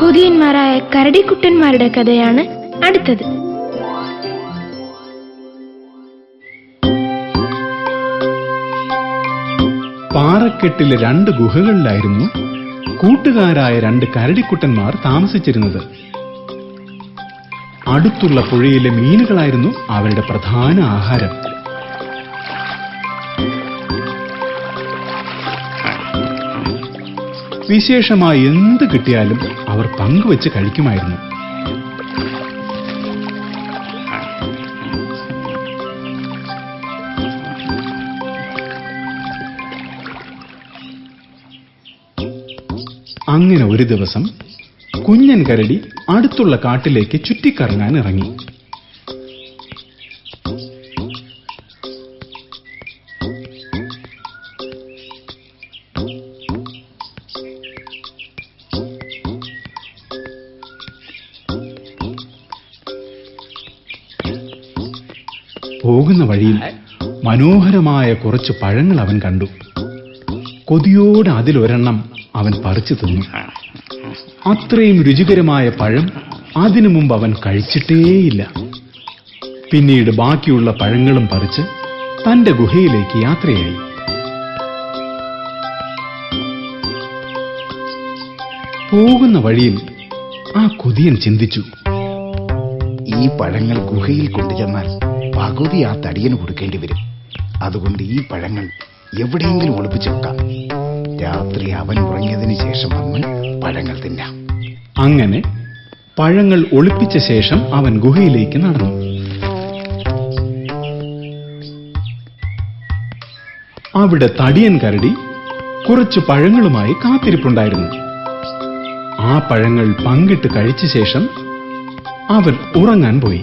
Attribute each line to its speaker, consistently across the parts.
Speaker 1: കൊതിയന്മാരായ കരടിക്കുട്ടന്മാരുടെ കഥയാണ് അടുത്തത്.
Speaker 2: പാറക്കെട്ടിലെ 2 ഗുഹകളിലായിരുന്നു കൂട്ടുകാരായ 2 കരടിക്കുട്ടന്മാർ താമസിച്ചിരുന്നത്. അടുത്തുള്ള പുഴയിലെ മീനുകളായിരുന്നു അവരുടെ പ്രധാന ആഹാരം. വിശേഷമായി എന്ത് കിട്ടിയാലും അവർ പങ്കുവെച്ച് കഴിക്കുമായിരുന്നു. അങ്ങനെ ഒരു ദിവസം കുഞ്ഞൻ കരടി അടുത്തുള്ള കാട്ടിലേക്ക് ചുറ്റിക്കറങ്ങാൻ ഇറങ്ങി. പോകുന്ന വഴിയിൽ മനോഹരമായ കുറച്ച് പഴങ്ങൾ അവൻ കണ്ടു. കൊതിയോടെ അതിലൊരെണ്ണം അവൻ പറിച്ചു തിന്നു. അത്രയും രുചികരമായ പഴം അതിനു മുമ്പ് അവൻ കഴിച്ചിട്ടേയില്ല. പിന്നീട് ബാക്കിയുള്ള പഴങ്ങളും പറിച്ച് തന്റെ ഗുഹയിലേക്ക് യാത്രയായി. പോകുന്ന വഴിയിൽ ആ കൊതിയൻ ചിന്തിച്ചു,
Speaker 3: ഈ പഴങ്ങൾ ഗുഹയിൽ കൊണ്ടുചെന്നാൽ പകുതി ആ തടിയന് കൊടുക്കേണ്ടി വരും. അതുകൊണ്ട് ഈ പഴങ്ങൾ എവിടെയെങ്കിലും ഒളിപ്പിച്ചു വെക്കാം. രാത്രി അവൻ ഉറങ്ങിയതിനു ശേഷം വന്ന് പഴങ്ങൾ തിന്നാം.
Speaker 2: അങ്ങനെ പഴങ്ങൾ ഒളിപ്പിച്ച ശേഷം അവൻ ഗുഹയിലേക്ക് നടന്നു. അവിടെ തടിയൻ കരടി കുറച്ചു പഴങ്ങളുമായി കാത്തിരിപ്പുണ്ടായിരുന്നു. ആ പഴങ്ങൾ പങ്കിട്ട് കഴിച്ച ശേഷം അവൻ ഉറങ്ങാൻ പോയി.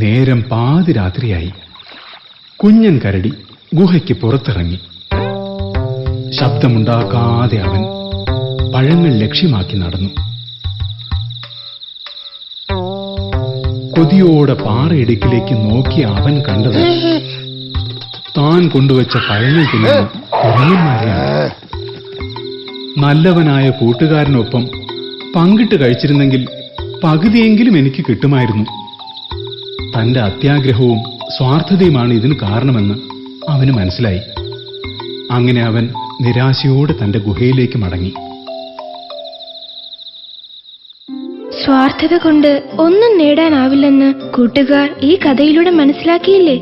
Speaker 2: നേരം പാതിരാത്രിയായി. കുഞ്ഞൻ കരടി ഗുഹയ്ക്ക് പുറത്തിറങ്ങി. ശബ്ദമുണ്ടാക്കാതെ അവൻ പഴങ്ങൾ ലക്ഷ്യമാക്കി നടന്നു. കൊതിയോടെ പാറയിടുക്കിലേക്ക് നോക്കിയ അവൻ കണ്ടത് താൻ കൊണ്ടുവച്ച പഴങ്ങൾ തിന്നുന്ന കുരങ്ങന്മാരെയാണ്. നല്ലവനായ കൂട്ടുകാരനൊപ്പം പങ്കിട്ട് കഴിച്ചിരുന്നെങ്കിൽ പകുതിയെങ്കിലും എനിക്ക് കിട്ടുമായിരുന്നു. തന്റെ അത്യാഗ്രഹവും സ്വാർത്ഥതയുമാണ് ഇതിന് കാരണമെന്ന് അവന് മനസ്സിലായി. അങ്ങനെ അവൻ നിരാശയോടെ തന്റെ ഗുഹയിലേക്ക് മടങ്ങി.
Speaker 1: സ്വാർത്ഥത കൊണ്ട് ഒന്നും നേടാനാവില്ലെന്ന് കൂട്ടുകാർ ഈ കഥയിലൂടെ മനസ്സിലാക്കിയില്ലേ?